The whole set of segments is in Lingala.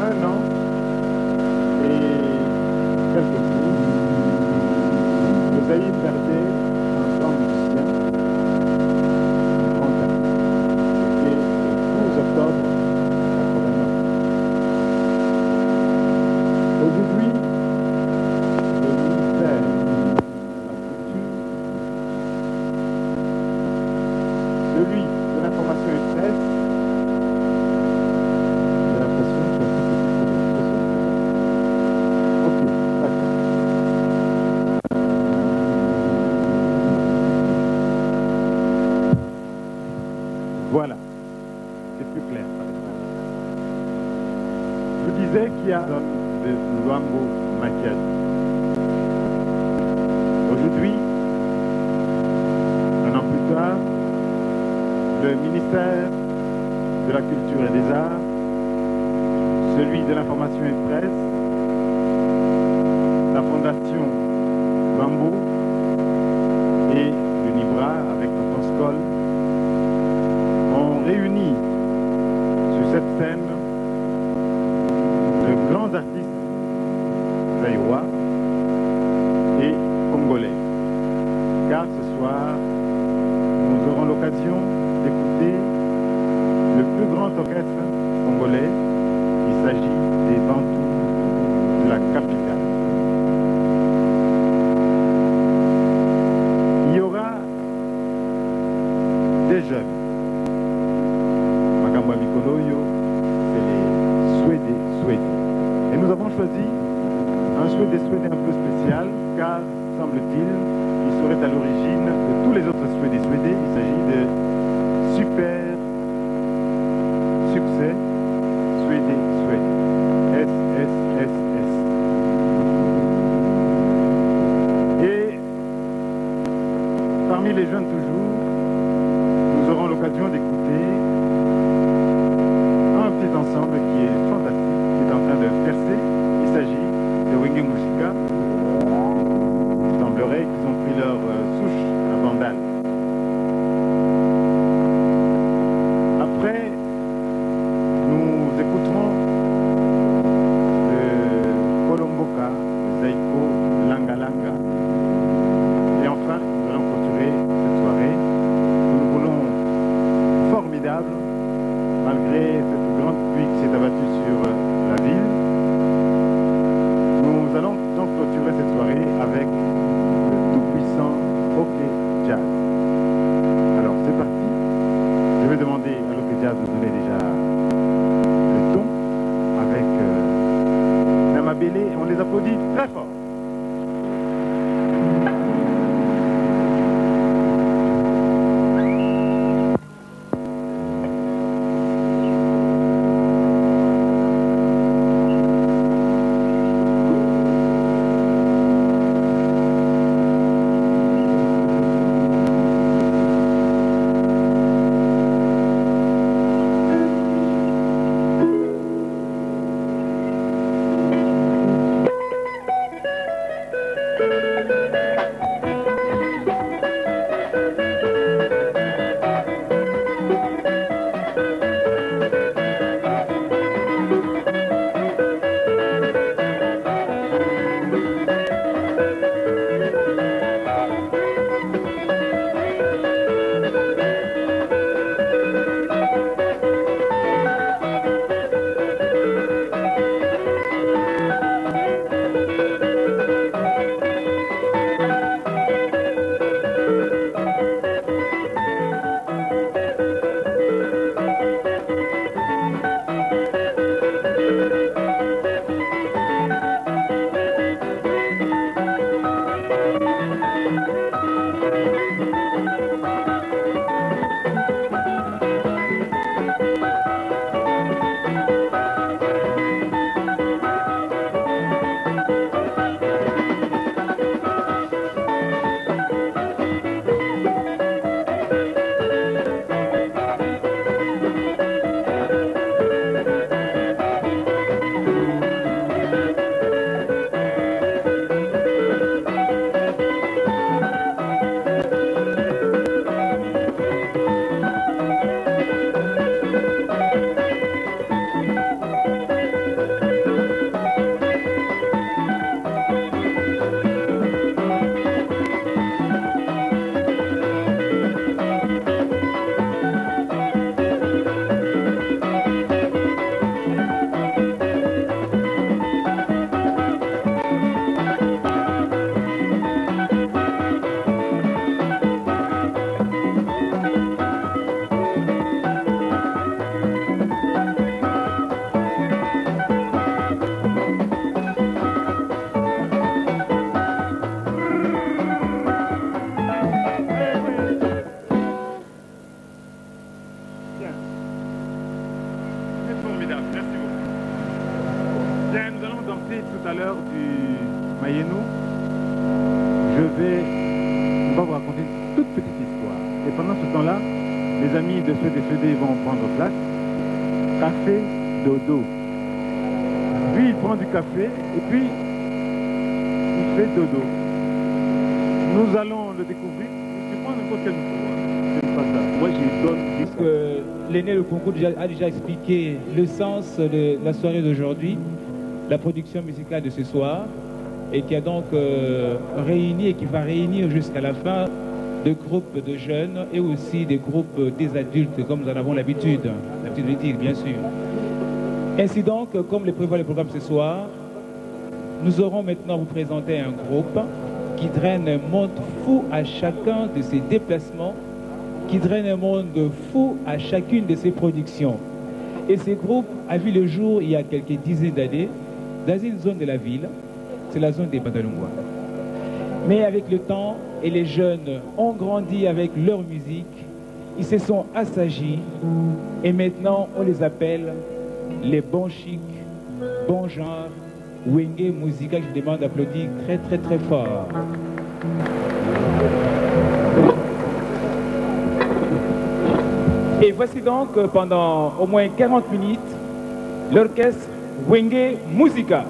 Un an et quelques jours, le pays perdait un grand musicien, un grand artiste. C'était le 12 octobre 89. Aujourd'hui, le ministère de la Culture, celui de l'information et presse, j'ai l'impression que voilà, c'est plus clair. Je disais qu'il y a de Luambo Makiadi. Aujourd'hui, un an plus tard, le ministère de la Culture et des Arts, celui de l'Information et de Presse, la Fondation Luambo et l'UNIBRA avec notre SCOL ont réuni sur cette scène de grands artistes zaïrois et congolais. Car ce soir, nous aurons l'occasion d'écouter le plus grand orchestre congolais. Il s'agit des Bantous de la capitale. Il y aura des jeunes. Makamba Mikoloyo, c'est les Suédés. Et nous avons choisi un Suédé un peu spécial, car, semble-t-il, il serait à l'origine de tous les autres Suédés. Il s'agit de super succès Suédé. SSSS. Et parmi les jeunes toujours, nous aurons l'occasion d'écouter un petit ensemble qui est fantastique, qui est en train de percer. Il s'agit de Wenge Musika. Il semblerait que l'heure du Mayenu, on va vous raconter une toute petite histoire. Et pendant ce temps-là, les amis de Suède et Suédés vont prendre place. Café, dodo. Lui, il prend du café et puis il fait dodo. Nous allons le découvrir. Je prends n'importe quel micro. Moi, je donne. Puisque l'aîné le concours a déjà expliqué le sens de la soirée d'aujourd'hui, la production musicale de ce soir, et qui a donc réuni et qui va réunir jusqu'à la fin de groupes de jeunes et aussi des groupes des adultes, comme nous en avons l'habitude de dire, bien sûr. Ainsi donc, comme le prévoit le programme ce soir, nous aurons maintenant à vous présenter un groupe qui draine un monde fou à chacun de ses déplacements, qui draine un monde fou à chacune de ses productions. Et ce groupe a vu le jour il y a quelques dizaines d'années dans une zone de la ville, c'est la zone des Badalungwa. Mais avec le temps, et les jeunes ont grandi avec leur musique, ils se sont assagis, et maintenant on les appelle les bons chics, bons genres, Wenge Musica. Je demande d'applaudir très très très fort. Et voici donc pendant au moins 40 minutes l'orchestre Wenge Musica.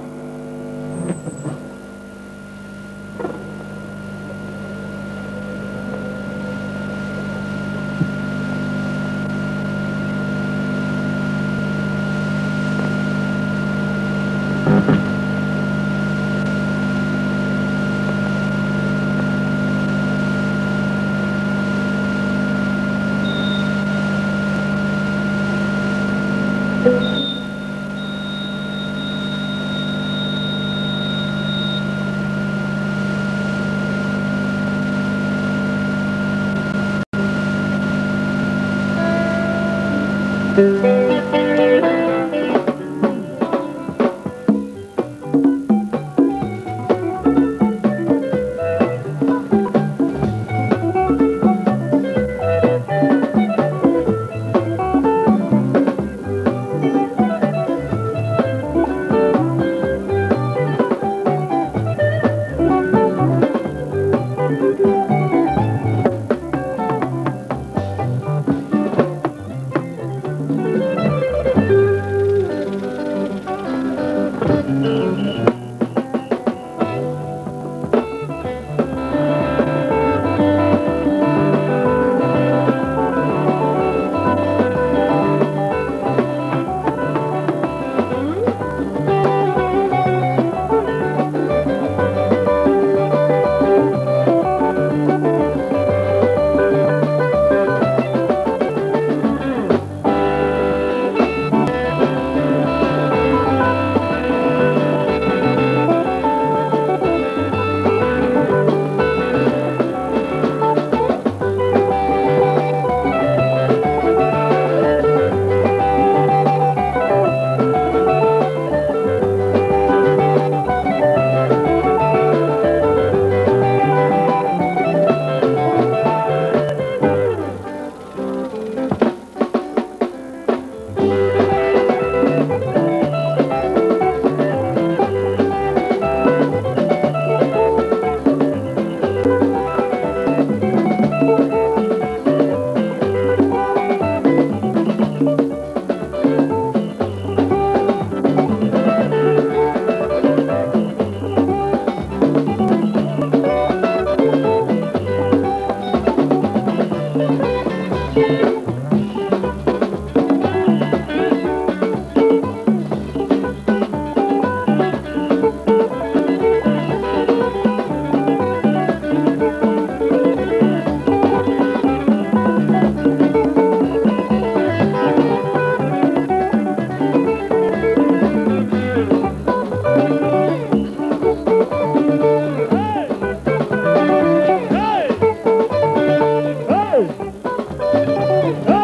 Hey!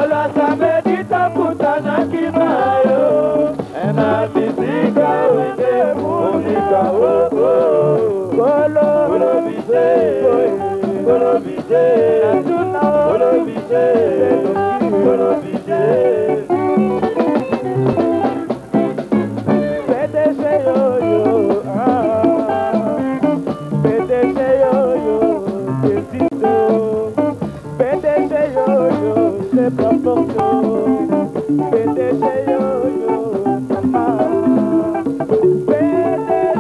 Mokola samedita kutana kinayo ena misika wende munika Kolo bise Kolo bise Kolo bise Kolo bise PDG yo PDG yo Desito PDG yo c'est pas forcément PDG yo mama PDG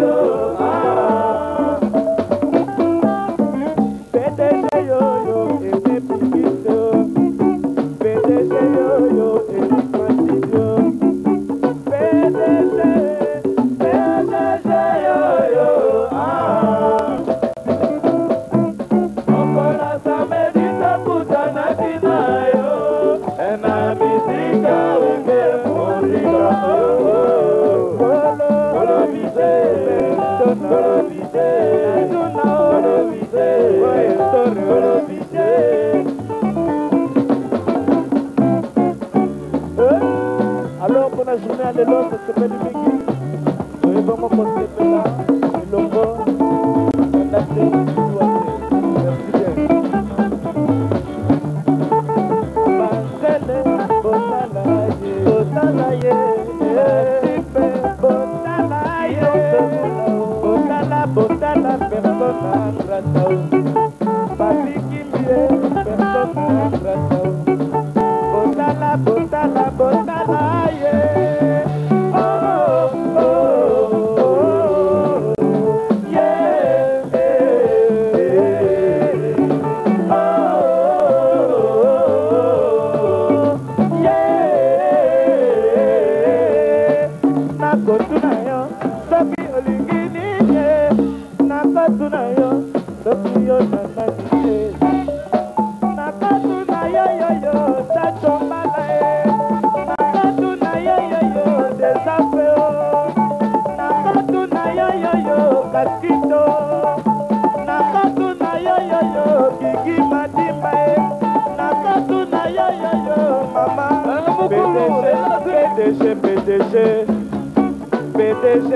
yo PDG yo et mes petites PDG yo et les patios PDG yo Mokola samedita kutana kinayo ena misika wenge musika Kolo bise Kolo bise Kolo bise Kolo bise Alors pour la journée à l'élo, ça s'appelle du Miki. Nous avons commencé là, le logo, la date, merci bien. Banzele, botalaye, botalaye, botalaye, botala, botala, persona grataou. Papi kimbie, persona grataou. Botala, botala, botalaye. PDG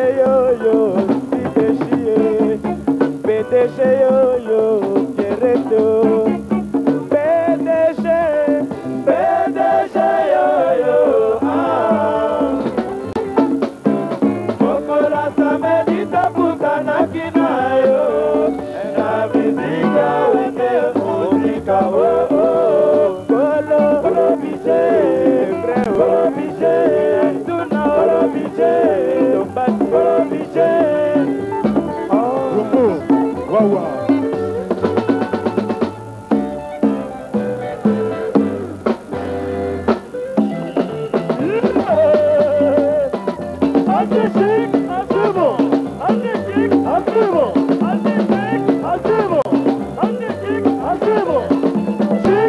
yo, PDG yo, Queredo. PDG yo, Mokola samedita kutana kinayo ena misika wende musika Kolo bise Kolo bise Kolo bise Kolo bise Waouh. Chic,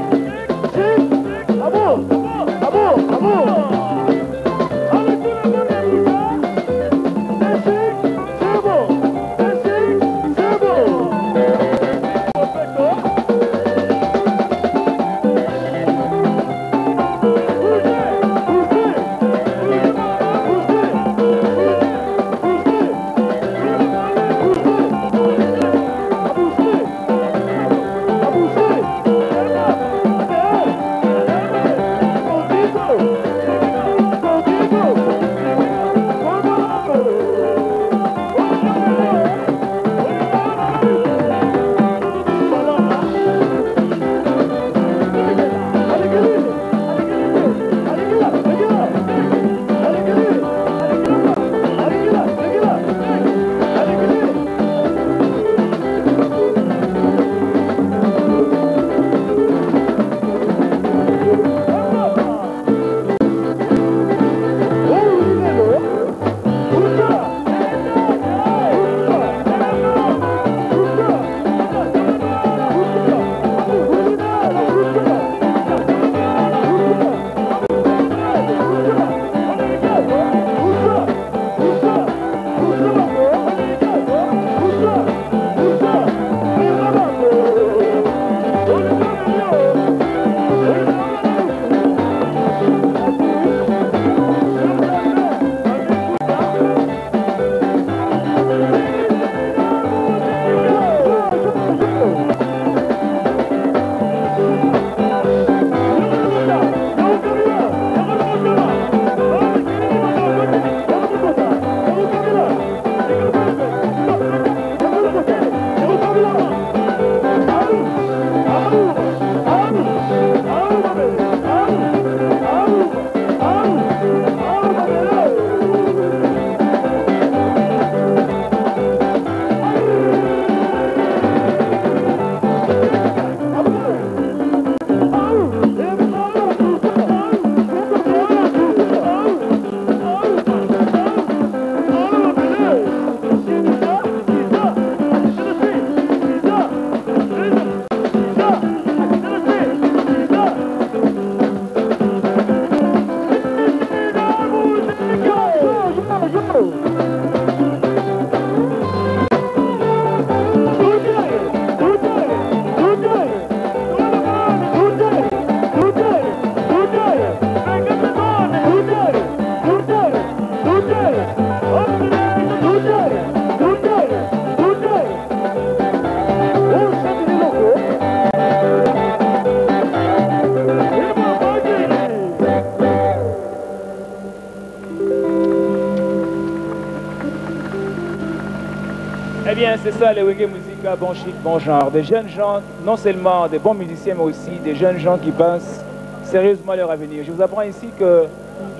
c'est ça, les Wenge Musica, bon chic, bon genre. Des jeunes gens, non seulement des bons musiciens, mais aussi des jeunes gens qui pensent sérieusement à leur avenir. Je vous apprends ici que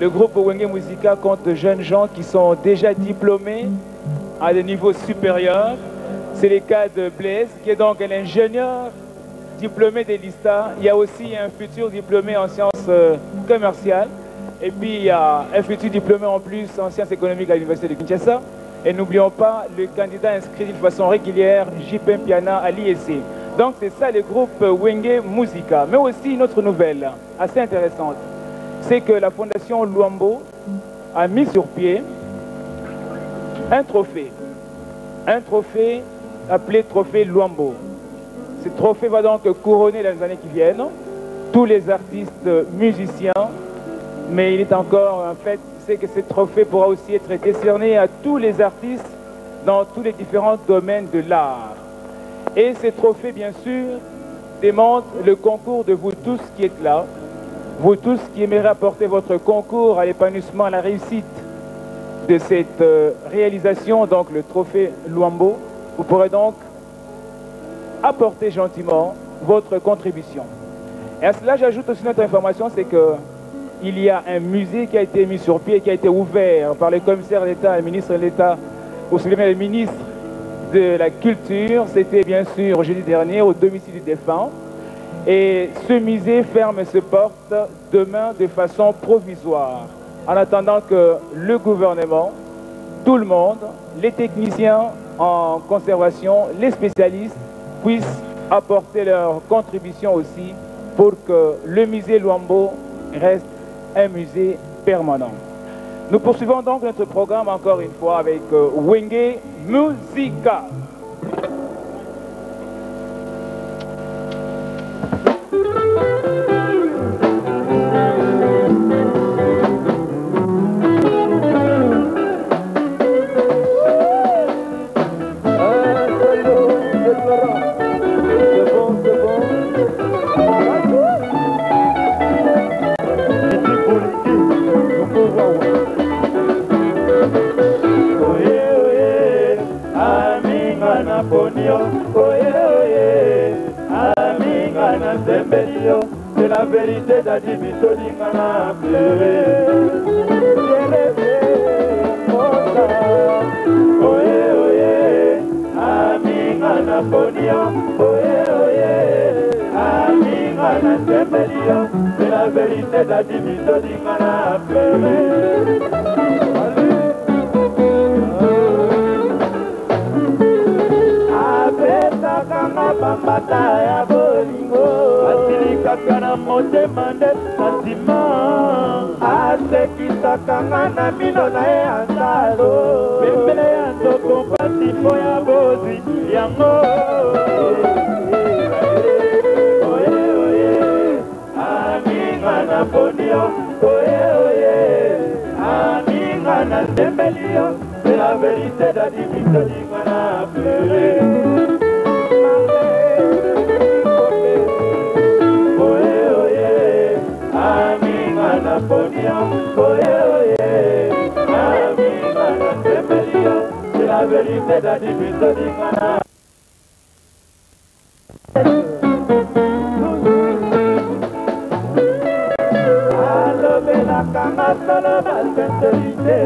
le groupe Wenge Musica compte de jeunes gens qui sont déjà diplômés à des niveaux supérieurs. C'est le cas de Blaise, qui est donc un ingénieur diplômé de l'ISTA. Il y a aussi un futur diplômé en sciences commerciales. Et puis il y a un futur diplômé en plus en sciences économiques à l'Université de Kinshasa. Et n'oublions pas le candidat inscrit d'une façon régulière, J.P. Mpiana à l'IEC. Donc c'est ça le groupe Wenge Musica. Mais aussi une autre nouvelle assez intéressante, c'est que la fondation Luambo a mis sur pied un trophée appelé trophée Luambo. Ce trophée va donc couronner dans les années qui viennent tous les artistes musiciens, mais il est encore un fait, c'est que ce trophée pourra aussi être décerné à tous les artistes dans tous les différents domaines de l'art. Et ce trophée, bien sûr, démontre le concours de vous tous qui êtes là, vous tous qui aimeriez apporter votre concours à l'épanouissement, à la réussite de cette réalisation, donc le trophée Luambo. Vous pourrez donc apporter gentiment votre contribution. Et à cela, j'ajoute aussi notre information, c'est qu'il y a un musée qui a été mis sur pied, qui a été ouvert par le commissaire d'État, le ministre de l'État, ou le ministre de la Culture. C'était bien sûr jeudi dernier au domicile du défunt. Et ce musée ferme ses portes demain de façon provisoire, en attendant que le gouvernement, tout le monde, les techniciens en conservation, les spécialistes puissent apporter leur contribution aussi pour que le musée Luambo reste un musée permanent. Nous poursuivons donc notre programme encore une fois avec Wenge Musica. C'est la vérité d'Adibito Dingana pleuré. J'ai rêvé, oye, oye, Amingana Ponia, oye, oye, Amingana Temelia. C'est la vérité d'Adibito Dingana pleuré. Bambata ya bolingo asilikaka na motema nde santima asekisaka nga na mino na ye ya nsalo pembele ya nzoko mpasi mpo ya bozwi yango oye oye aminga na poni yo oye oye aminga na sembeli yo c'est la vérité d'adibitolinga na pleure. C'est la vérité d'Adibito Dingana. Alobelaka solo na sincérité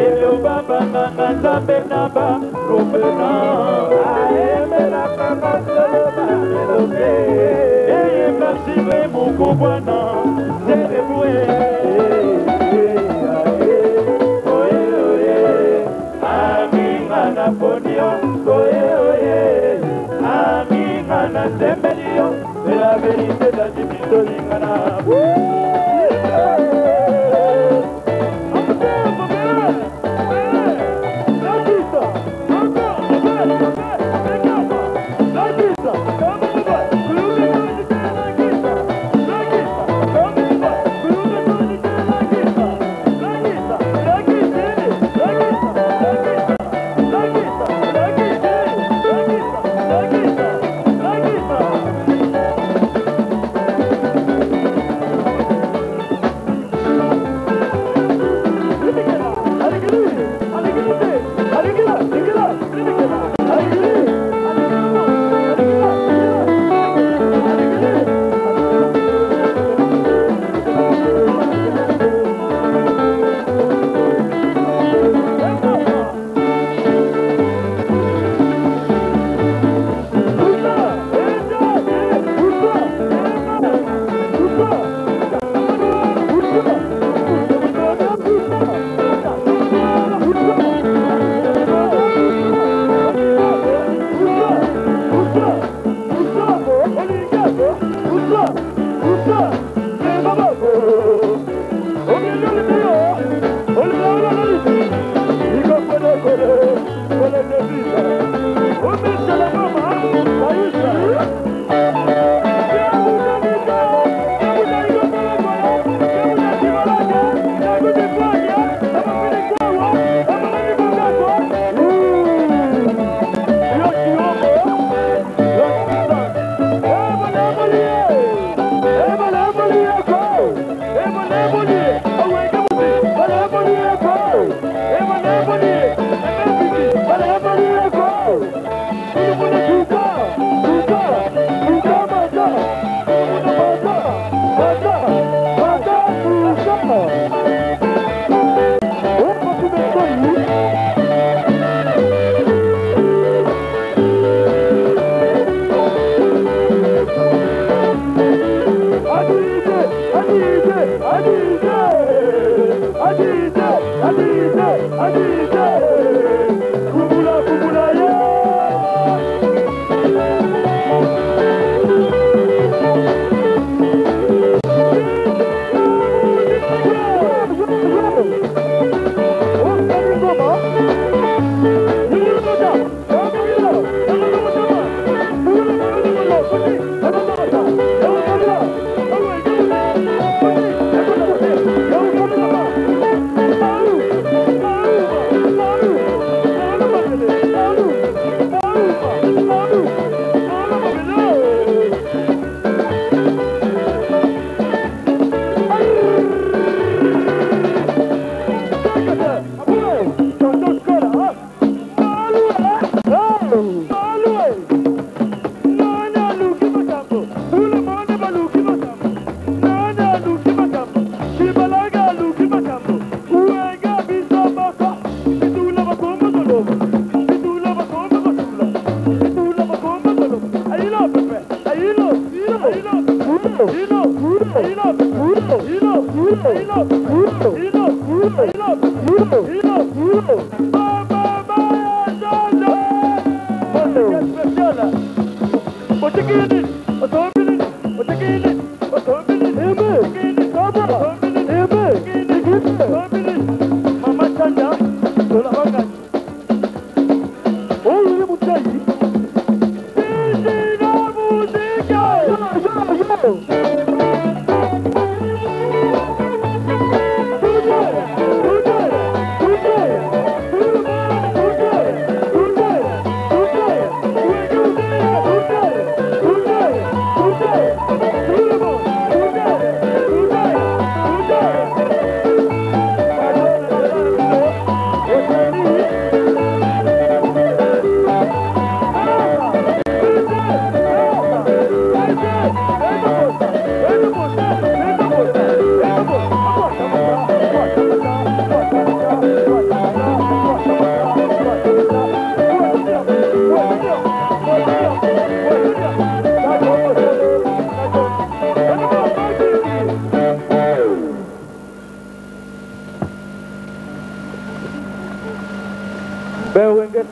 elobabanga na nzambe na barobena aemelaka solo bamelobe eyebasibe mokobwana zerebue oye oye amingana sembelio c'est la vérité d'Adibito Dingana.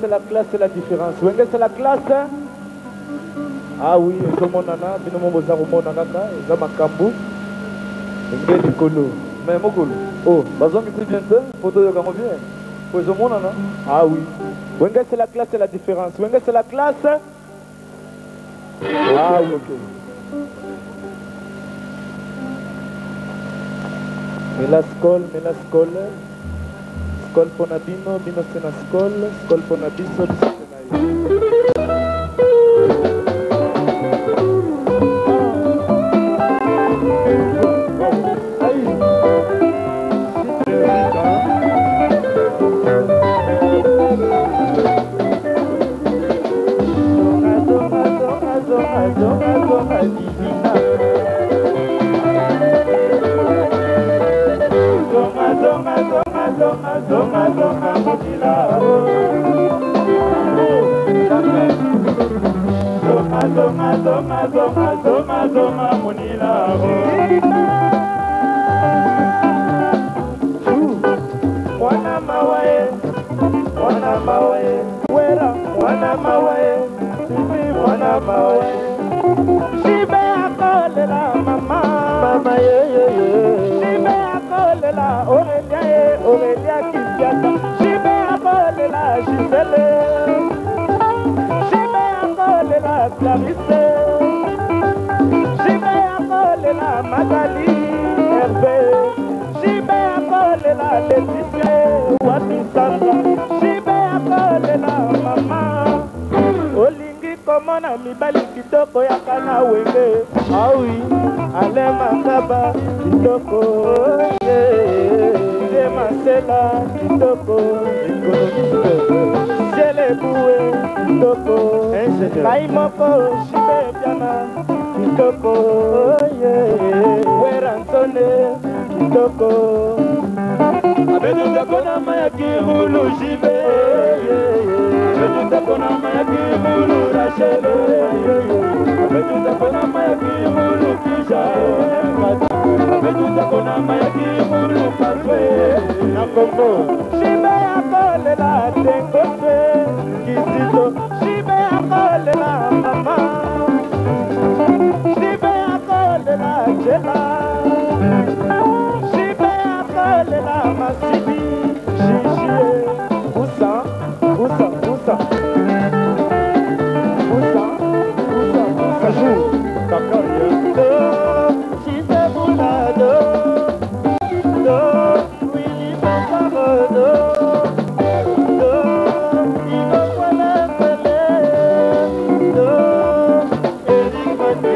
C'est la classe, c'est la différence. Wenge c'est la classe. Ah oui, tout le monde en a. Bino mo boza mo nangaka, za makambu. Wenge likolo. Mais mokolo. Oh, bazo mi kujente, photo yo kamo bien. Pour zo mon ana. Ah oui. Wenge c'est la classe, c'est la différence. Wenge c'est la classe. Ah oui, OK. Mela skol. Skol pona bino sena skol pona biso sena yo. She be a call la mama. Magali Hervé Jibe akolela Laetitia wapi Sandra Jibe akolela mama olingi komona mibali kitoko ya kana wenge awi ale makaba kitoko ye masela kitoko économiste Seleboué kitoko kai moko Jibe Piana kitoko Weransone kitoko abetuta kona mayaki mulu Jibe abetuta kona mayaki mulu Rachele abetuta kona mayaki mulu Kisha abetuta kona mayaki mulu Paswe na Kongo Jibe akolela Tengote Kizito Jibe akolela mama Jibe akolela Jela Jibe akolela Masibi Chichie Oussa Joue Kaka Do Chise Boulado Do Willy Bambaro Do Igo Kwele Kwele Do Eric Mani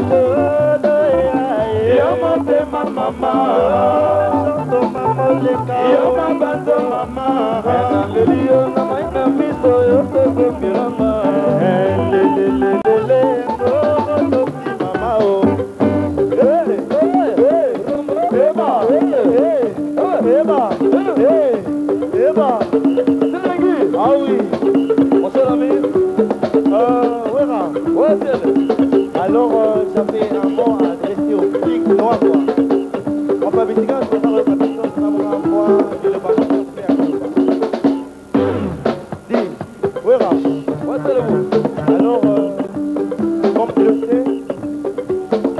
Do Yomote mama Chanto mama leka Yomabato mama Lelio na maina miso Yote Zombirama Lelelelele Mama oh Eba ah oui bonsoir ami ouais alors j'avais un mot à adresser au public droit quoi enfin Bitika je vais faire le capitaine de Namora moi je le passe dis Wera alors comme tu le sais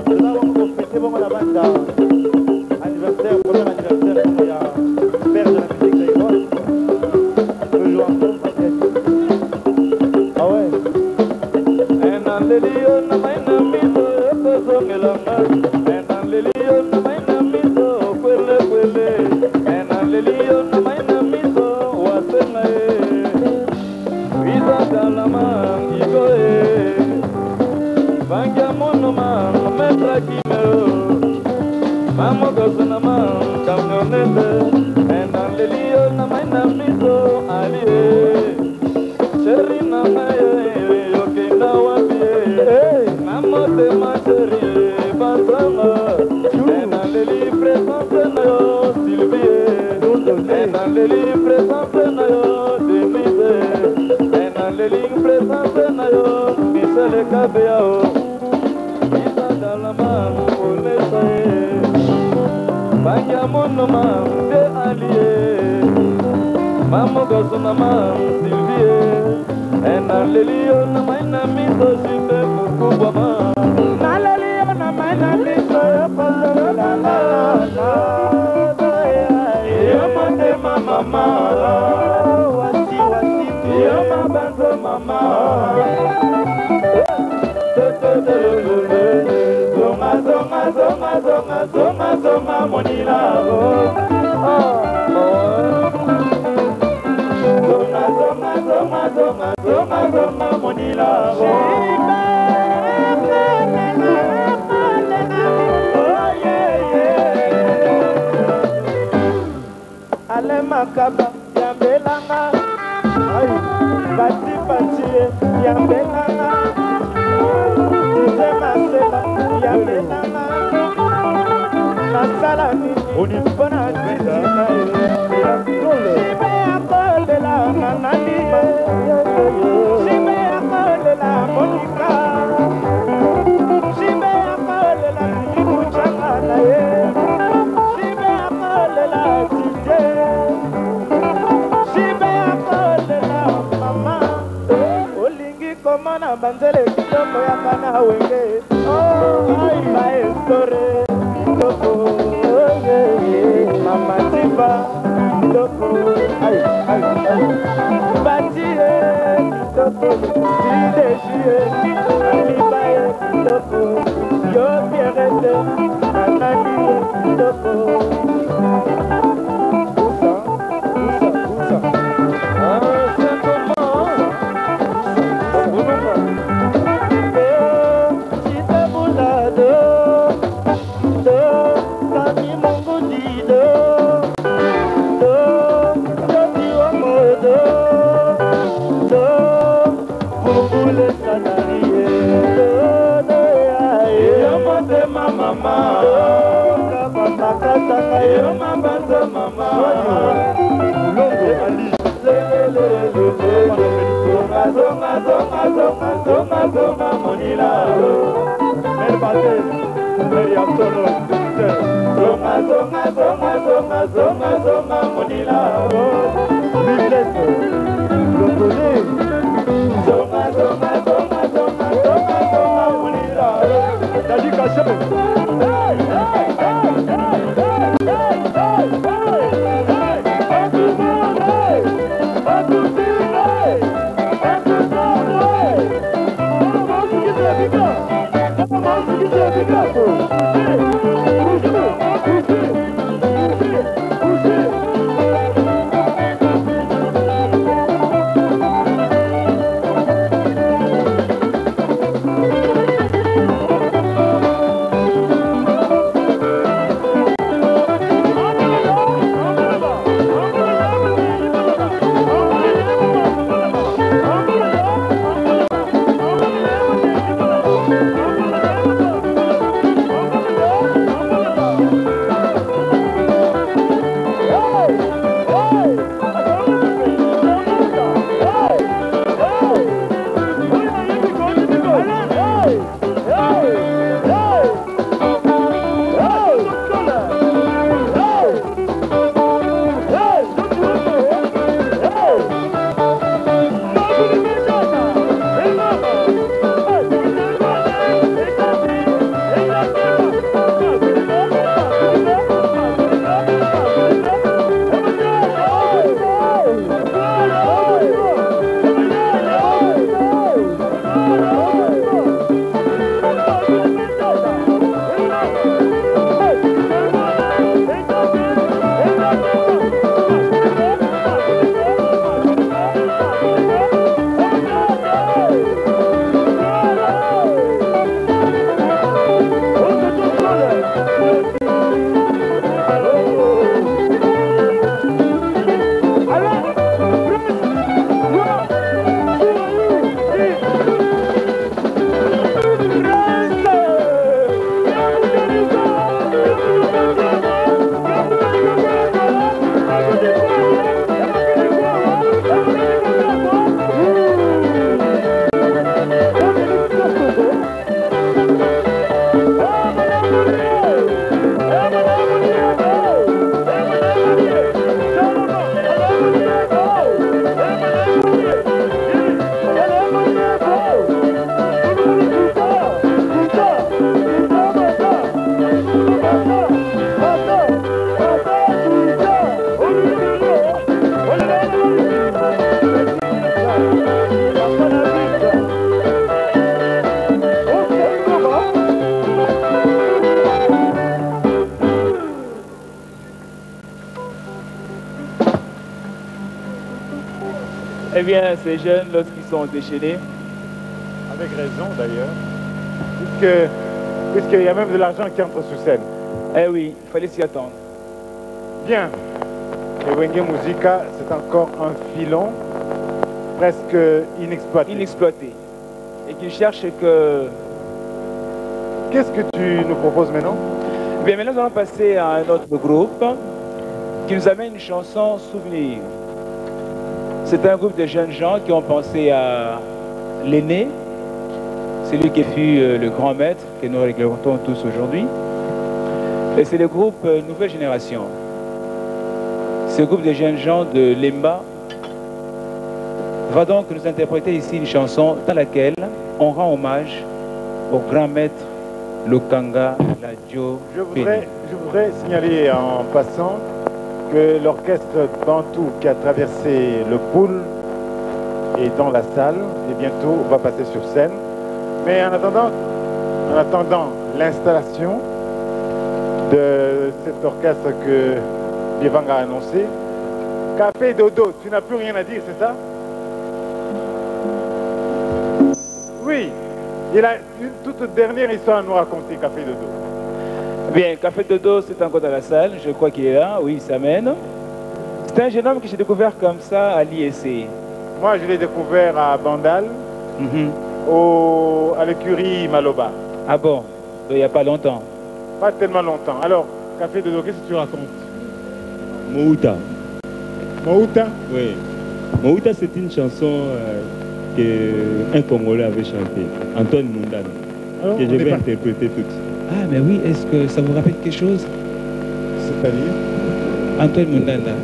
nous allons fêter vraiment la bande anniversaire premier anniversaire il y a père de la musique taïwanaise le jour en fond peut-être ah ouais enanlelio na maina miso yokosongelanga enanlelio na maina miso kwele kwele enanlelio na maina miso wasenga visa kalama igo bangia monoma metra kimero mamo kosonama kamionete enanlelio na maina miso alie sheri na maye yokinda wapie mamote macheri basanga enanleli presence na yo Sylvie enanleli presence na yo Denise enanleli presence na yo Michel Kabeao Isa Dalama Olesa Bangia monoma de alie Mamo Gosonama Sylvie enanlelio na maina miso Jibe Mukubwama nalelio na maina miso yokosolala yomote mama wasi yomabanzo mama zonga monilavo zonga monilavo ale makaba yambelanga bati yambelanga Dize masela yambelanga nasala nini mpona kisina Jibe akolela nanani Jibe akolela Monika Jibe akolela Mikuchanga na ye Jibe akolela Tite Jibe akolela mama olingi komona banzele kitoko ya kana wenge ai maestore kitoko mama tiba kitoko ai batie kitoko sideshie alibaye kitoko yo pierre Eh bien, ces jeunes, lorsqu'ils sont déchaînés, avec raison d'ailleurs, puisqu'il y a même de l'argent qui entre sous scène. eh oui, il fallait s'y attendre. Bien, le Wenge Musica, c'est encore un filon presque inexploité. Inexploité. Et qu'ils cherchent que... Qu'est-ce que tu nous proposes maintenant? Eh bien, maintenant, nous allons passer à un autre groupe qui nous amène une chanson souvenir. C'est un groupe de jeunes gens qui ont pensé à l'aîné, celui qui fut le grand maître que nous regrettons tous aujourd'hui. Et c'est le groupe Nouvelle Génération. Ce groupe de jeunes gens de Lemba va donc nous interpréter ici une chanson dans laquelle on rend hommage au grand maître Lokanga Ladjo. Je voudrais signaler en passant que l'orchestre Bantou qui a traversé le pool est dans la salle et bientôt va passer sur scène. Mais en attendant l'installation, de cet orchestre que Bivanga a annoncé. Café Dodo, tu n'as plus rien à dire, c'est ça? Oui, il a une toute dernière histoire à nous raconter, Café Dodo. Bien, Café Dodo, c'est encore dans la salle, je crois qu'il est là, oui, il s'amène. C'est un jeune homme que j'ai découvert comme ça à l'ISC. Moi, je l'ai découvert à Bandal, à l'écurie Maloba. Ah bon, il n'y a pas longtemps. Pas tellement longtemps. Alors, Café Dodo, qu'est-ce que tu racontes? Mouta. Mouta? Oui. Mouta, c'est une chanson qu'un Congolais avait chantée, Antoine Mundana, Alors, que je vais interpréter tout de suite. Ah, mais oui, est-ce que ça vous rappelle quelque chose? C'est-à-dire? Antoine Mundana.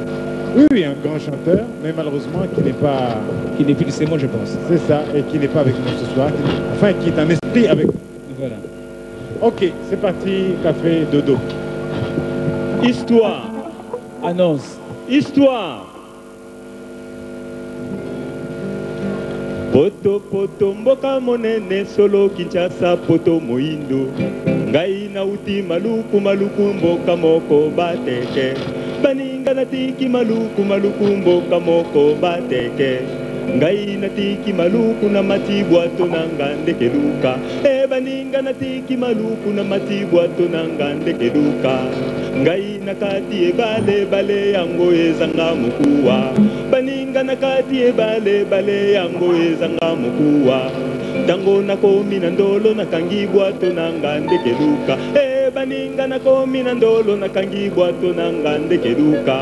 Oui, un grand chanteur, mais malheureusement qui n'est pas... Qui n'est plus de ces mots, je pense. C'est ça, et qui n'est pas avec nous ce soir. Enfin, qui est en esprit avec nous. Voilà. Ok, c'est parti, Café Dodo. Histoire. Annonce. Histoire. Poto poto mboka monene solo Kinshasa poto moindo. Ngai na uti maluku maluku mboka moko bateke. Baninga natiki maluku maluku mboka moko bateke. Ngai natiki maluku na matibwato nanga ndekeluka. Baninga natiki maluku na matibwato nanga ndekeluka. Ngai nakati ebale bale yango ezanga mukuwa. Baninga nakati ebale bale yango ezanga mukuwa. Tango nakomi na ndolo nakangi bwato nanga ndekeluka. Baninga nakomi na ndolo nakangi bwato nanga ndekeluka.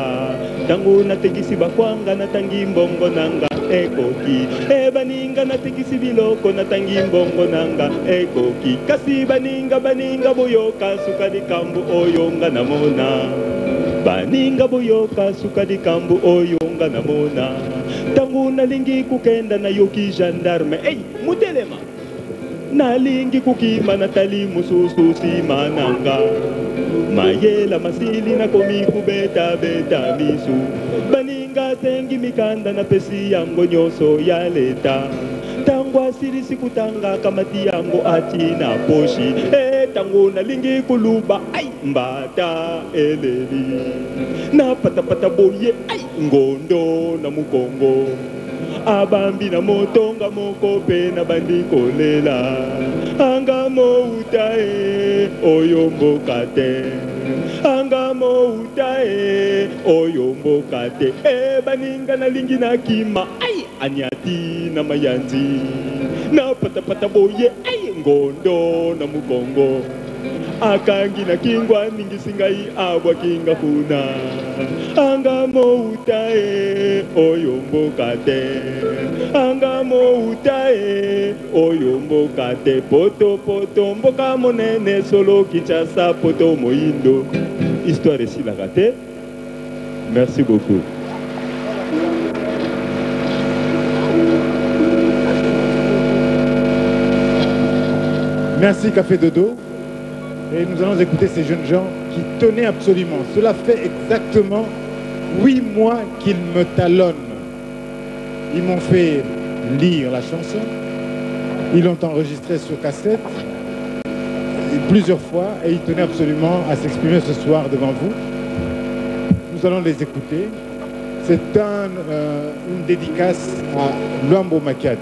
Tango natekisi bakwanga natangi mbongo nanga ekoki. Baninga natekisi biloko natangi mbongo nanga ekoki. Kasi baninga boyoka suka likambo oyonga namona. Baninga boyoka suka likambo oyonga namona. Tango nalingi kukenda na yoki gendarme. Mutelema. Nalingi kukima natali mususu simananga. Mayela masili na komi kubeta beta misu. Baninga tengi mikanda na pesi yango nyoso ya leta. Tango asiri sikutanga kamati yango ati na poshi. Tango nalingi kuluba mbata eleli. Na patapata boye ngondo na mukongo. Abambi na motonga moko pe na bandiko lela. Anga mouta oyombo kate. Anga mouta oyombo kate. Baninga na lingi na kima anyati na mayanzi. Na patapata boye ngondo na mukongo. Akangi na kingwa ningi singai abwa kinga kuna. Anga mouta oyombo kate. Anga mouta oyombo kate. Poto poto mboka monene solo Kinshasa poto moindo. Histoire ici la raté. Merci beaucoup. Merci Café Dodo. Et nous allons écouter ces jeunes gens qui tenaient absolument. Cela fait exactement 8 mois qu'ils me talonnent. Ils m'ont fait lire la chanson. Ils l'ont enregistrée sur cassette plusieurs fois et ils tenaient absolument à s'exprimer ce soir devant vous. Nous allons les écouter. C'est une dédicace à Luambo Makiadi.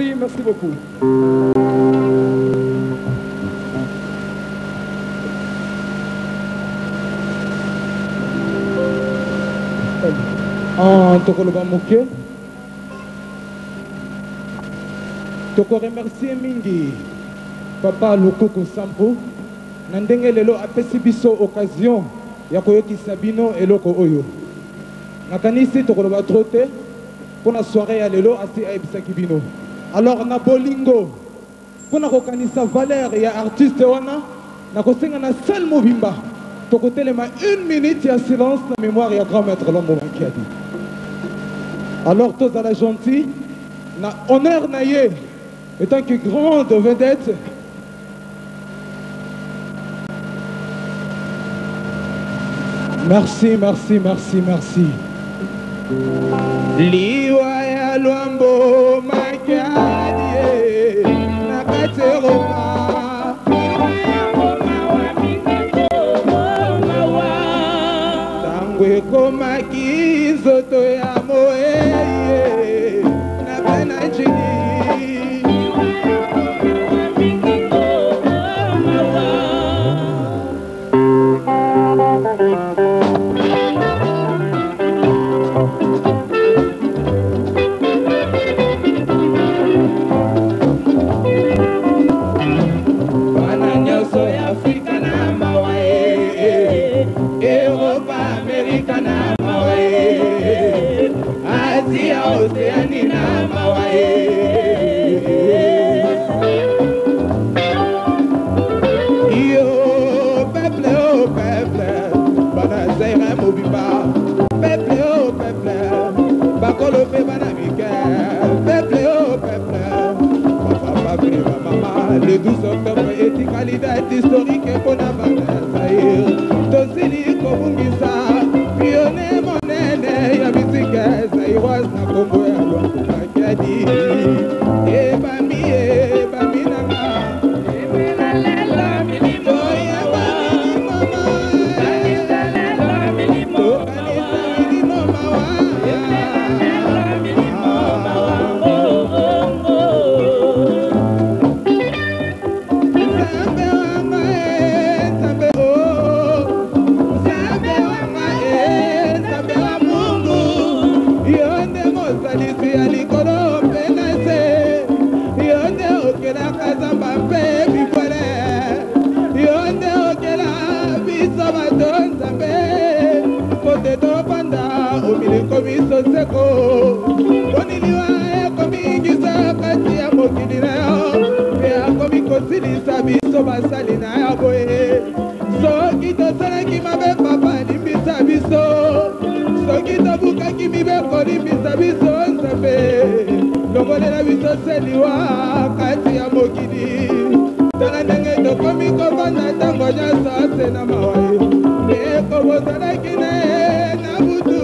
compris, merci beaucoup. Tokoloba Moke. Toko remercier mingi Papa Lokoko Sampo. Nandenge lelo apesi biso occasion ya koyokisa bino eloko oyo. Nakanisi tokoloba trote pour la soirée ya lelo asi aebisaki bino. Alors na bolingo pour na kokanisa valeur ya artiste wana na kosenga na seul mobimba. Tokotelema 1 minute ya silence na mémoire ya grand maître Lombo Makiadi. Alors tous à la gentille, na honneur naïe, étant que grande vedette, merci, merci, merci, merci. Liwa ya Lombo Makiadi, nakateroma. Tangwe komaki zoto ya moe na bana chini. Bana nyoso ya Afrika na mawae, Europa, Amerika na mawae, Asia, Oceani na mawae. Yo, peuple, bana zaira mobimba. Peuple, bakolo pe bana mika. Peuple, papa, maman, le 12 octobre est candidat historique pour la bana zaire. Tosili kobungisa, pionne monene ya bisika zairoise na Congo ya Lombo Makiadi. Ebami nanga. Komiso seko boniliwa komingisa kati ya mokili na yo pe akomikosilisa biso basali na ya boye soki tosalaki mabe papa limbisa biso soki tobukaki mibeko limbisa biso nzambe longolela biso seliwa kati ya mokili tala ndenge tokomi kovanda ntango nyonso ase na mawa ndeko bozalaki na ye na butu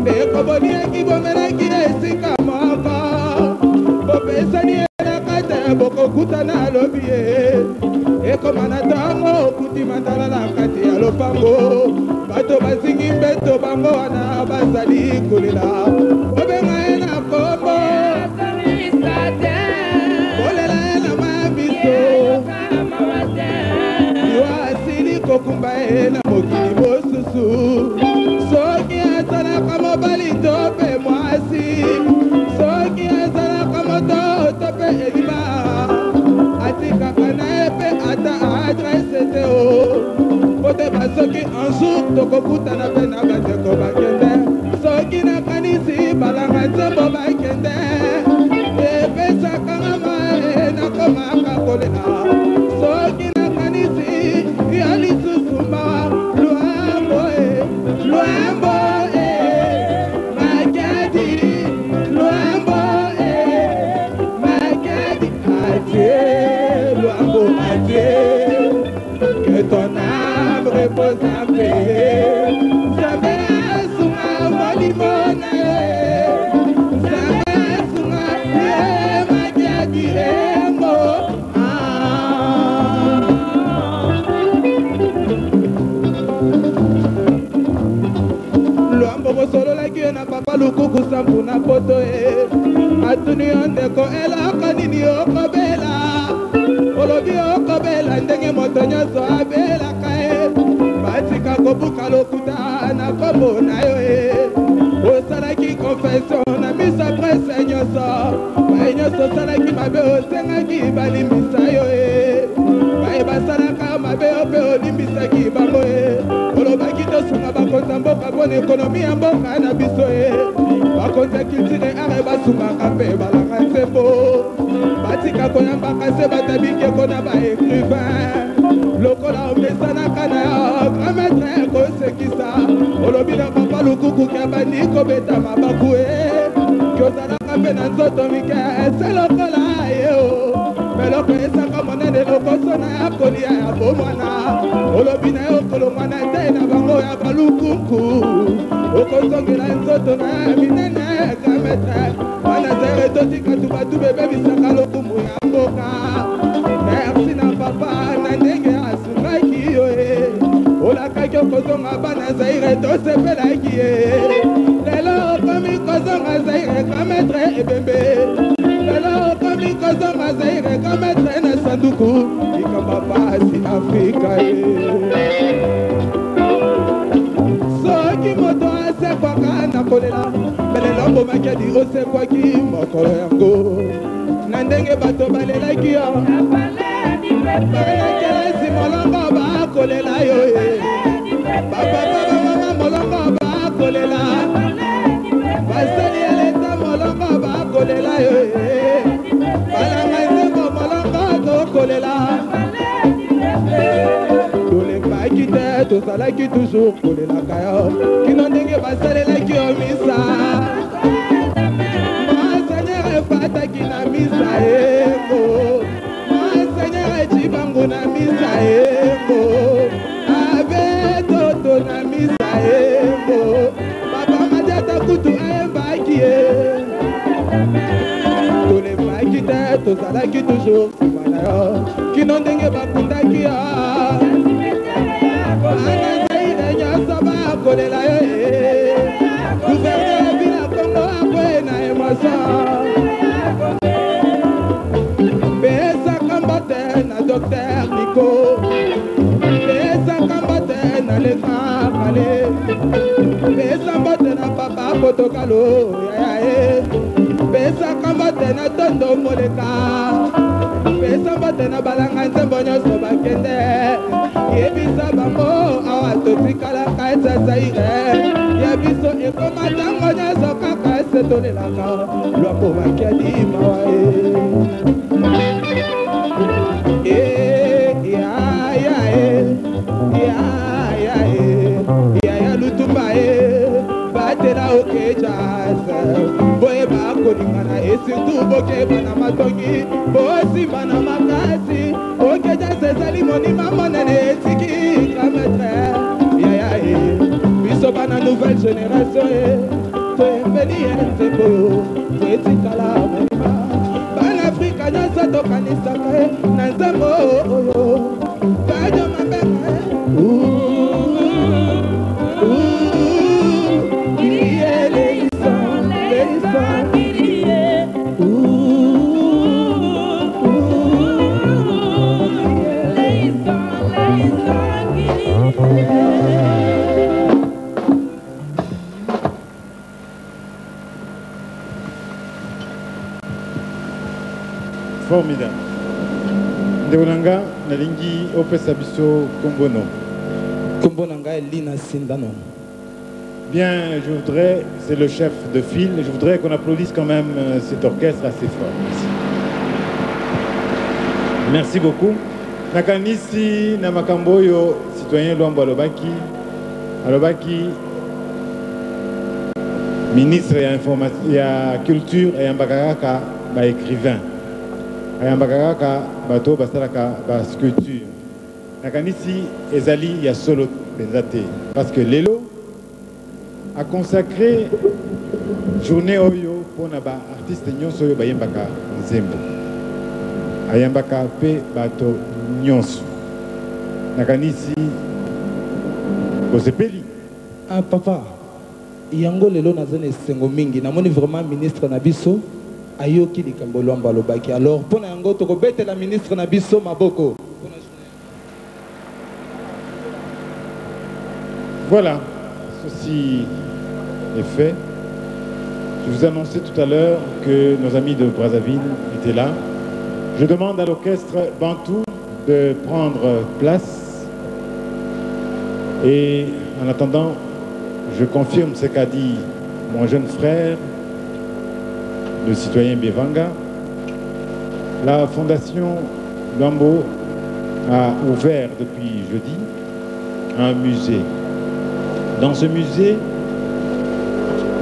ndeko boliaki bomelaki esika moko bopesani ye na kata ya bokokutana alobi ye ekoma na ntango okuti matala na kati ya lopango bato bazingi mbeto bango wana bazali kolela bobenga ye na kombo bolela ye na mabiso yo asili kokumba ye na mokili mosusu soki azalaka mobali to mpe mwasi soki azalaka moto to mpe elima atikaka na ye mpe ata adrese te o poteba soki anjour tokokutana mpe na bandeko bakende soki nakanisi balanga nzembo bakende epesaka mae nakomaka kolela soki nakanisi ya lisusu mawa lwambo Makiadi lwambo Makiadi adieu lwambo adieu que ton âme repose en paix Zabe asunga molimona Zabe asunga Makiadi rembo Luambo bosolo la kiyo na papa lukuku sampu na poto atu natuni yo ndeko eloko nini okobela olobi okobela ndenge moto nyonso abelaka ye batika kobuka lokuta na kombo na yo ye osalaki confession na misa prese nyonso baye nyonso osalaki mabe osengaki balimbisa yo ye baye basalaka mabe yo mpe olimbisaki bango ye olobaki tosunga bakonza mboka mpona ekonomi ya mboka na biso ye bakonza culture are basungaka mpe balanga nzembo batika koyambaka se batabikeko na baécrivain lokola omesanaka na yo grand-maître kosekisa olobi na papa lukuku ke bandi kobeta mabaku e kozalaka mpe na nzoto mike ese lokola ye o meloko esaka monene lokosona ya kolia ya bomwana olobi na yo kolongwana te na bango ya balukuku okozongela nzoto na minene grand-maître wana zere totikatu batu bebebisaka lokumu ya mboka merci na papa na ndenge asungaki yo e olakaki okozonga bana zaire tosepelaki ye lelo okomi kozonga zaire grand-maître ebembe lelo okomi kozonga zaire grand-maître na sanduku ikamba pasi afrika ye soki moto asekwaka na kolela belelo mbomaki osekwaki mokolo yango na ndenge bato balelaki yo banakelasi molongo bakolela yo ye bapapabamama molongo bakolela basali ya leta molongo bakolela yo ye balanga nzembo molongo tokolela tolembaki te tozalaki toujours kolelaka yo kino ndenge basalelaki yo misa monseigneur efataki na misa yengo monseigneur ecibangu na misa yengo abe toto na misa yengo papa madiata kutu ayembaki ye tolembaki te tozalaki toujours nsima na yo kino ndenge bakundaki yo ana zaire nyonso bakolela yo ye gouverneur vila kongo akoye na emotion pesaka mbote na docteur Nico pesaka mbote na lefa kale pesa mbote na papa potokalo yayae pesaka mbote na tondo moleka pesa mbote na balanga nzembo nyonso bakende yebisa bango awa totikalaka eza zaire ya biso ekoma ntango nyonso kaka ese tolelaka lwambo bakiadi mawa yaya lutumba batela okejasa boye bakolingana esurtout bokeba na matongi bosimba na makasi okejasa ezali monima monene etiki grand-maître yaya biso bana nouvelle génération toyembeli ye nzembo yo toetikala monima banafrika nyonso tokanisaka na nzembo oyo bajo mabenge Formidable. Ndeonanga nalingi opesa biso kombono. Kombonanga Lina Sindano. Bien, je voudrais, c'est le chef de file, je voudrais qu'on applaudisse quand même cet orchestre assez fort. Merci. Merci beaucoup. Nakanisi Namakamboyo, citoyen Luambo Alobaki, ministre et à culture et Ambakaraka, écrivain. Ayambakaraka, bato basalaka, sculpture. Nakanisi Ezali ya solo pensate. Parce que Lelo a consacré journée Oyo pour naba artiste nyonso yo bayembaka nzembo. Ayambaka pe bato nyonso. Nakanisi Kosepeli. Ah papa, yango lelo nazane sengo mingi. Namoni vraiment ministre Nabiso. ayoki likambo Luambo alobaki. Alors pona yango tokobete la ministre na biso maboko. Voilà, ceci est fait. Je vous annonçais tout à l'heure que nos amis de Brazzaville étaient là. Je demande à l'orchestre Bantou de prendre place. Et en attendant, je confirme ce qu'a dit mon jeune frère, le citoyen Bevanga. La fondation Luambo a ouvert depuis jeudi un musée. Dans ce musée,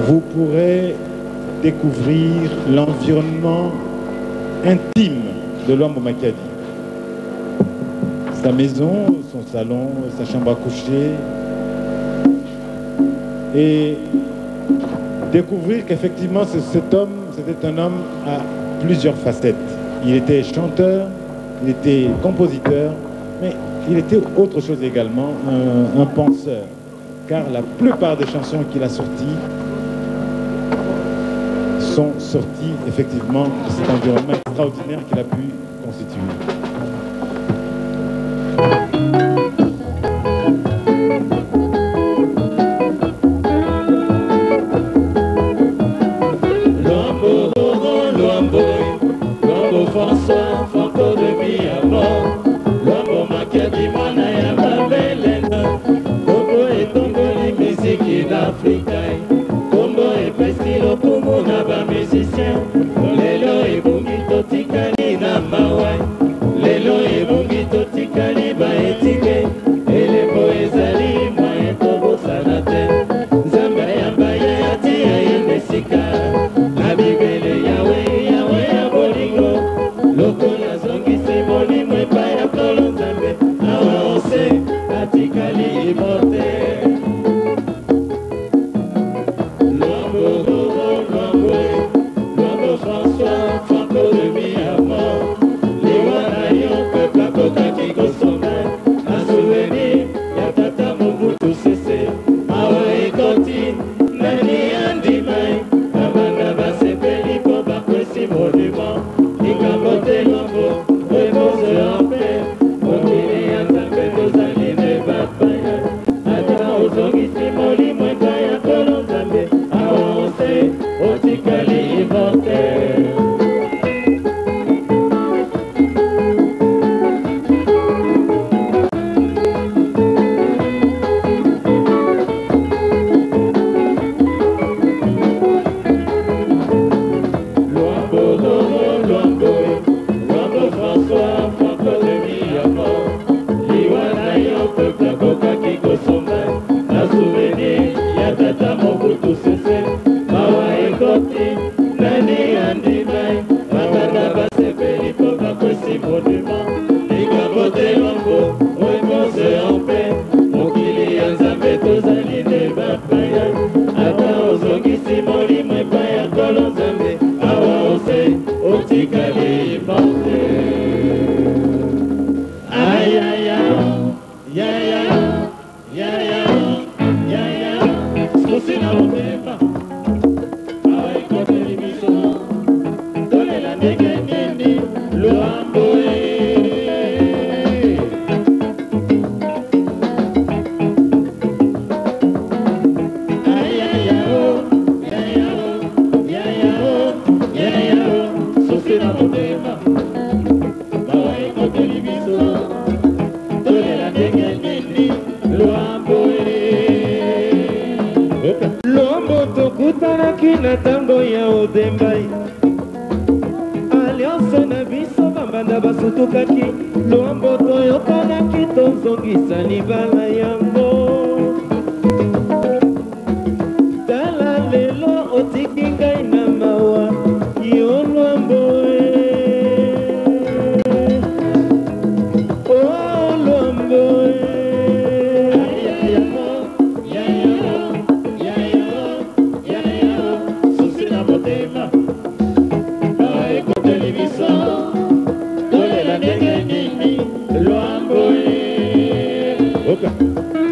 vous pourrez découvrir l'environnement intime de Luambo Makiadi. Sa maison, son salon, sa chambre à coucher. Et découvrir qu'effectivement cet homme, c'était un homme à plusieurs facettes. Il était chanteur, il était compositeur, mais il était autre chose également, un penseur. Car la plupart des chansons qu'il a sorties sont sorties effectivement de cet environnement extraordinaire qu'il a pu constituer. François, Franco de Miamor, Luambo Makiadi, Mwana ya Babelena, Congo et Tongo, les musiques d'Afrique, Congo et Pestilo, Kumu na ba musicien, Lelo et Bungi Totikali na Mawai, Lelo et Bungi Totikali ba etike, et les poezali, moyen Tobo Sanate, Zamba Yamba Yati Aïnesika, la Bibele Yahweh, Yahweh Abolingo, Lokola zongi se boli mwe pa ya kolo nzambe awa ose atikali imote Luambo François Franco de Miamor liwana yo peuple akokaki kosonga na souvenir ya tata Mobutu Sese awa ekoti nani andimai abanda basepeli po bakwesi monument Ikamote Luambo, repose en paix, Mokili ya Nzambe tozali ne bapaya, ata ozongisi molimo ya kolo Nzambe, awa ose, otikali ivote.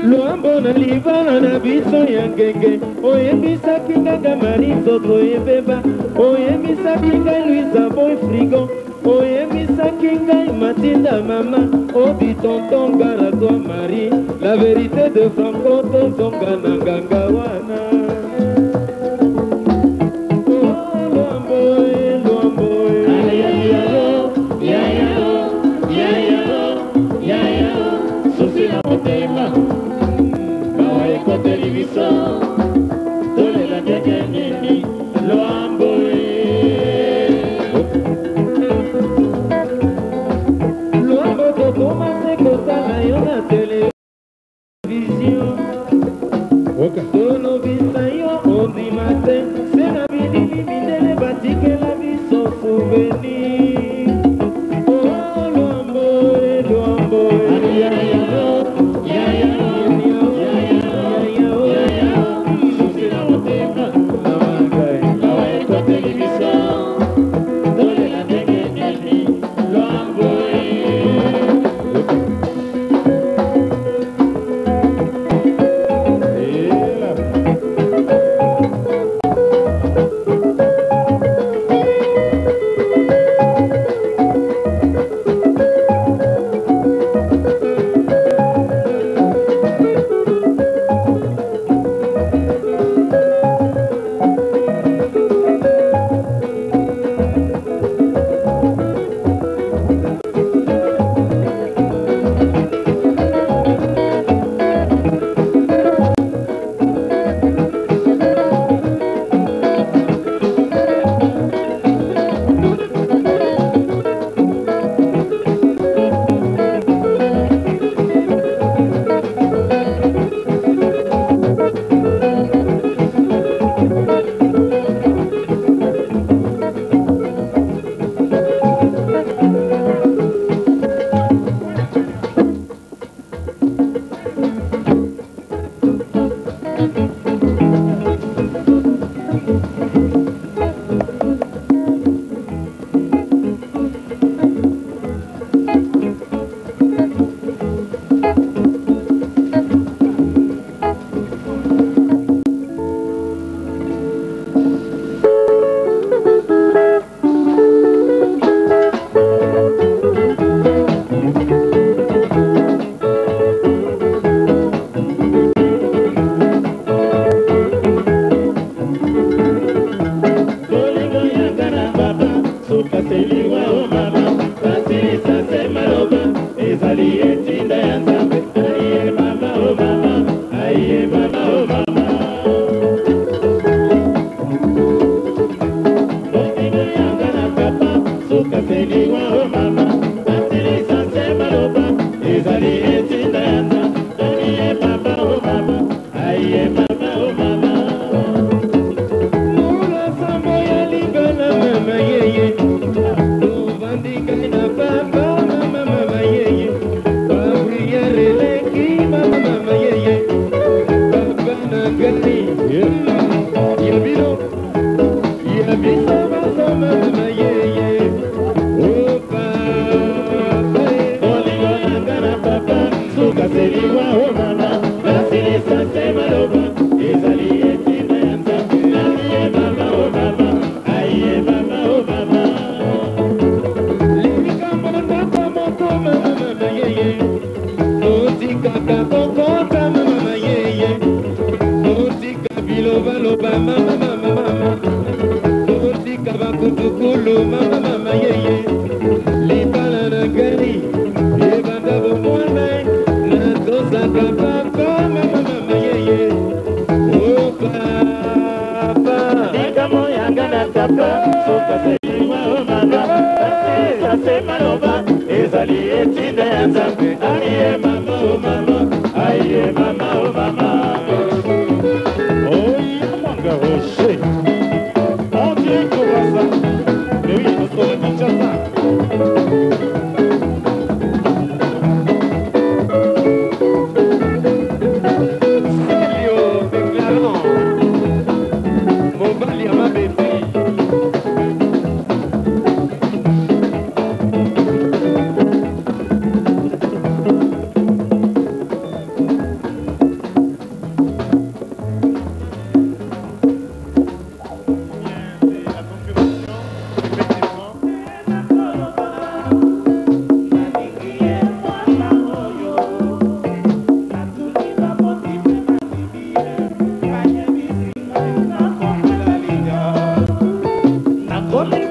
Luambo na libala na biso ya ngenge oyebisaki nganga marizoto ebeba oyebisaki opesaki ngai luisa boy frigo oyebisaki ngai matinda mama obi tonton garatoi marie la vérité de franco tozonga na nganga wana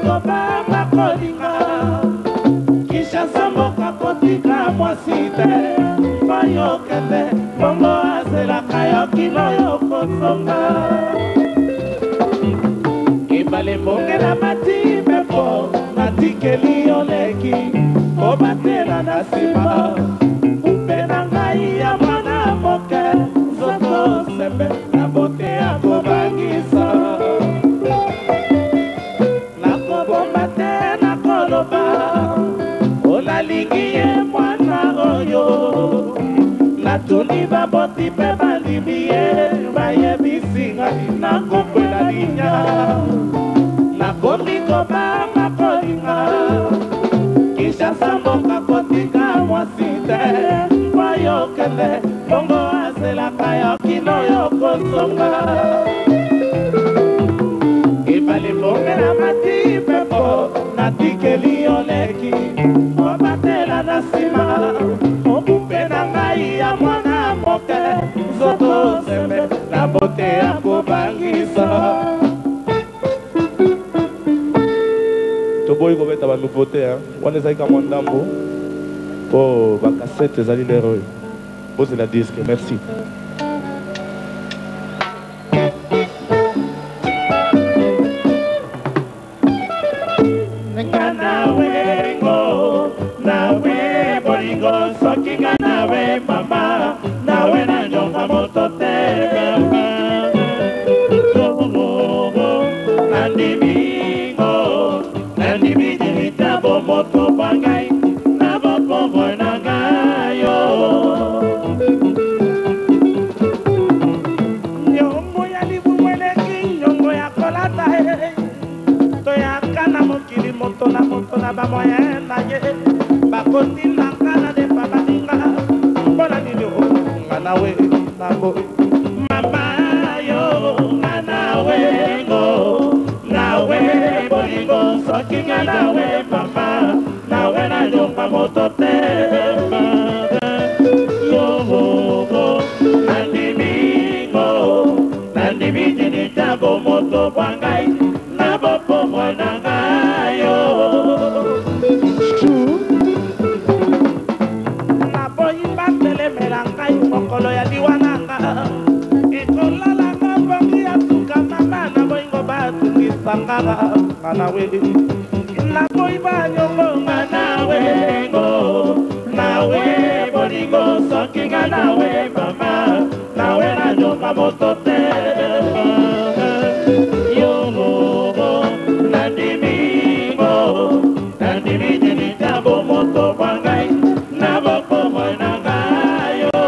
kobanga kolinga Kinshasa mboka kotika mwasi te oyo kende bongo azelaka yo kilo yo kosonga ebale mbongela mati mpepo natikeli yo leki kobatela na nsima upe na ngai ya mwana moke nzoto sembe na bote ya kobangisa nakobomba te nakoloba olalingi ye mwana oyo natuni baboti mpe balimi ye bayebisi ngai nakokwela linya nakomi kobanga kolinga Kinshasa mboka kotika mwasi te oyo kende bongo azelaka yo kino yo kosonga ebale mbongela mati mpepo natikeli yo leki obatela na nsima obupe na ngai ya mwana moke nzoto sembe na bote ya kobangisa toboyi kobeta banouveauté wana ezali ka mwa ndambo mpo bakasete ezali lere oyo bozela diske merci nga nawengo nawe bolingo soki nga nawe mama nawe na nyonga moto te nandimingo nandimidilitabo moto bangai na bopovo na ngayo nyongo ya libumweleki nyongo ya kolata toyaka na mokili moto na bamoyen na ye bakotilanga na depa baninga mpona nini nga nawe nabo mama yo nga nawe ngo nawe bolingo soki nga nawe mama nawe na nyonga moto te yogo nandimi jinitabo moto bwangai na bopomo na ngayo naboyi batelemela ngai mokolo ya liwananga ekolalanga bongi ya tuka mama na boyingo batungisangaka nga nawe naboyi banyongo nga nawe ngo nawe bolingo soki nga nawe mama nawe na nyonga moto te nandimijinitabo moto bwangai na bopomo na ngayo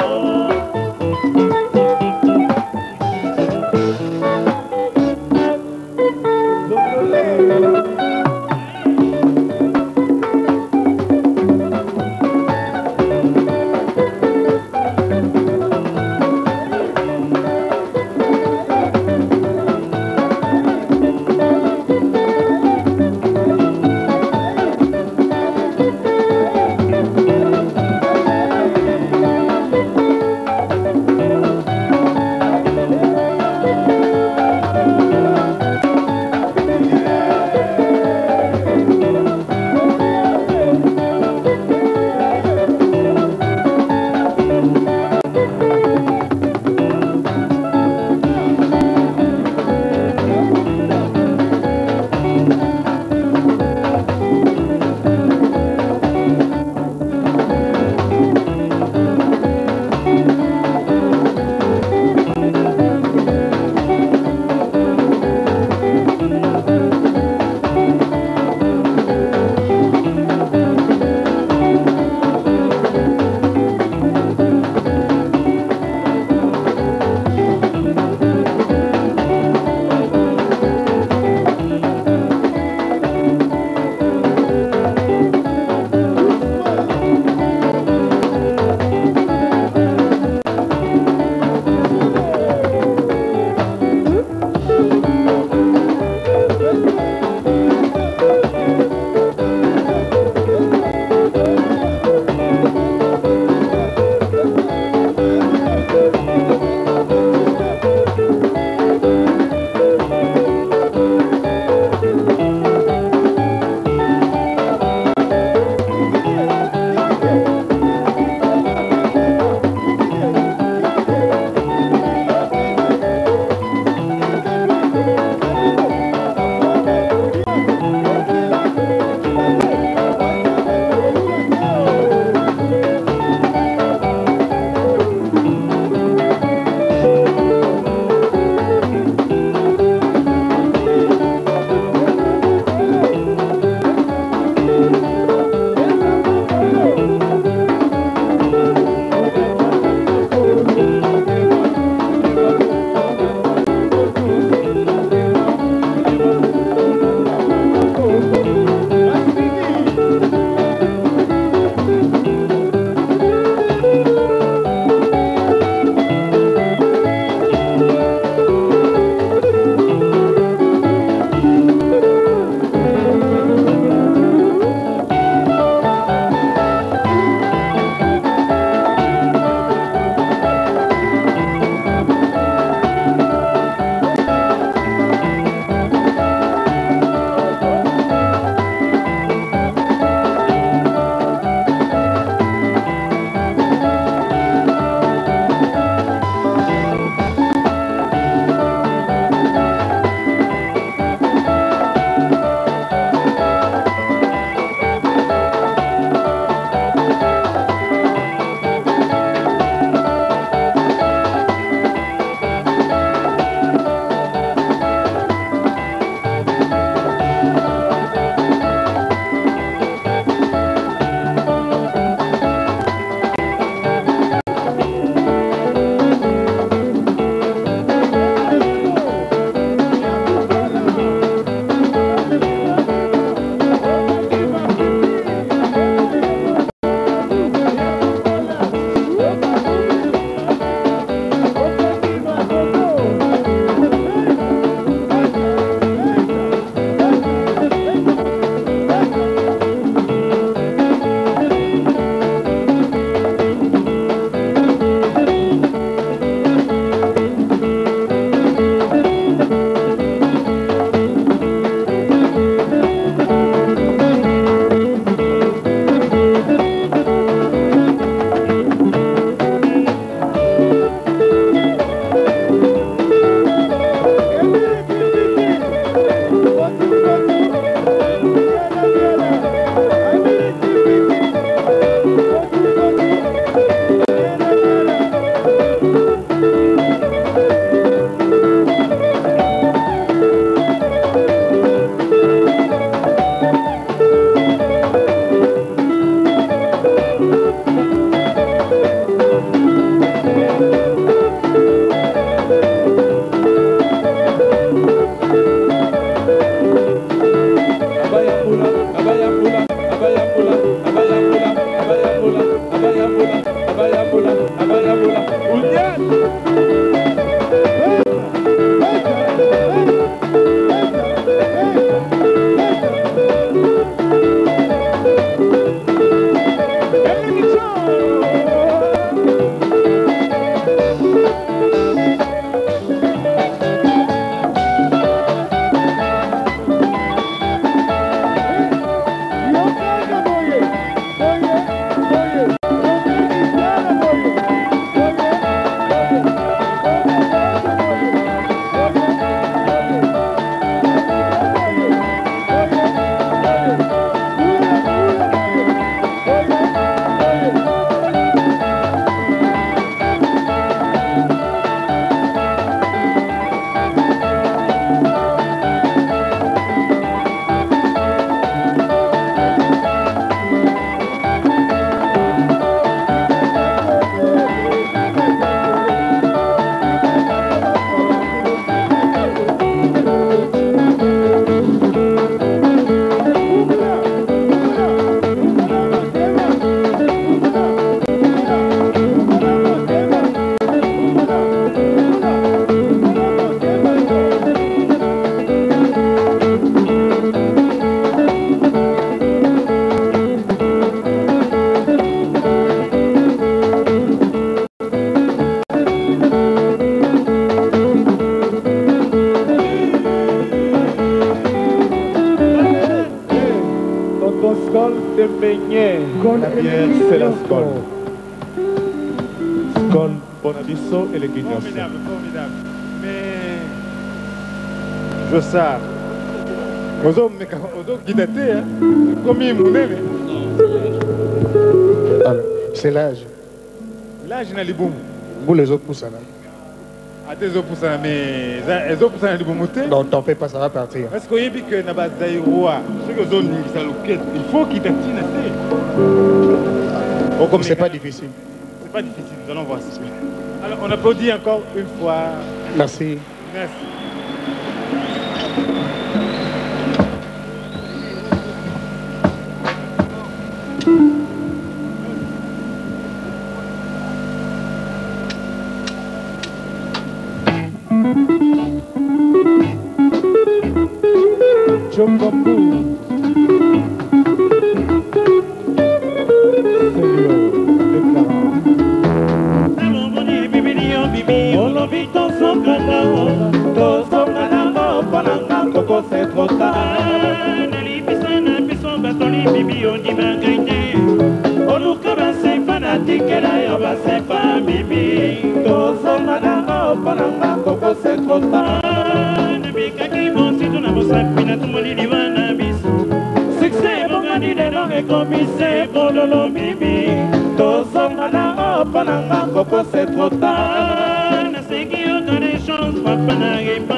Skol de beignet. La bière, c'est la Skol. Skol, Bonabiso et les guignols. Formidable, formidable. Mais je sais. Aux hommes qui datent, combien ils m'ont donné. C'est l'âge. L'âge n'a pas boum. Vous les autres poussent là. À tes autres poussent mais les autres poussent n'a pas boum. Non, t'en fais pas, ça va partir. Est-ce qu'on y a dit que n'a pas d'aéroa? C'est que zone ça il faut qu'il t'attine assez. C'est pas difficile. C'est pas difficile, nous allons voir ça. Alors on applaudit encore une fois. Merci. Merci. Chokombu. C'est trop tard. Succès, mon candidat, et commissaire pour le bibi. C'est trop tard. C'est qui a des chances, papa n'arrive pas.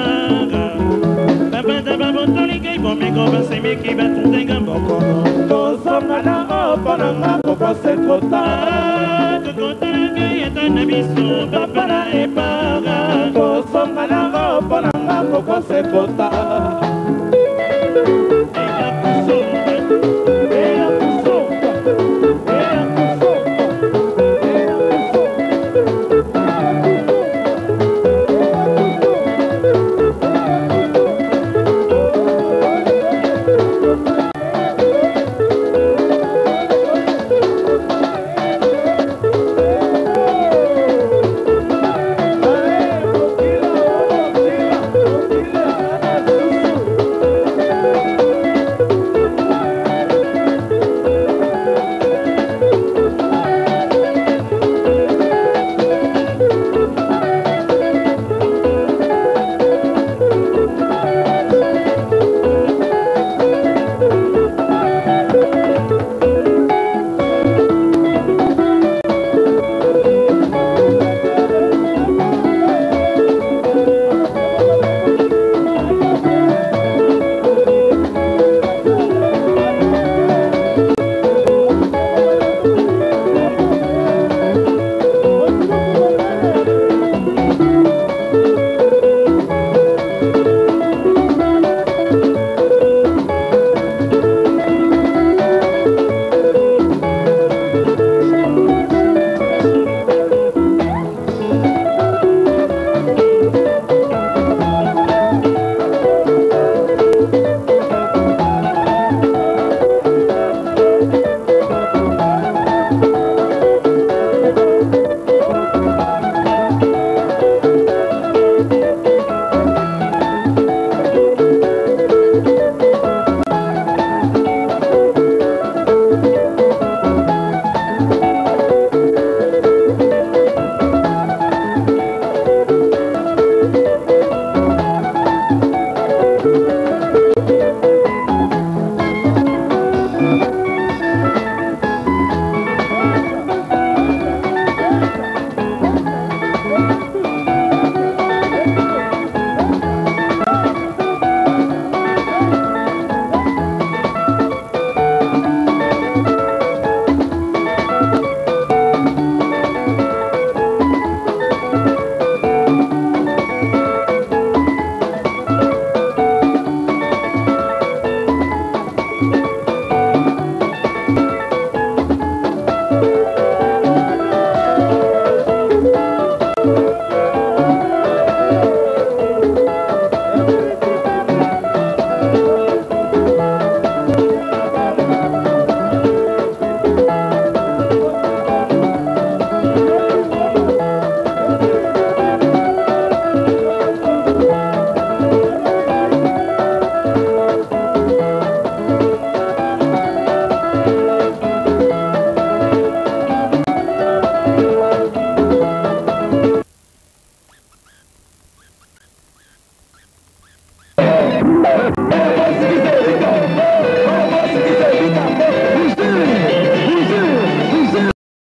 C'est trop tard. De côté est un abysso, papa n'a pas. C'est trop tard.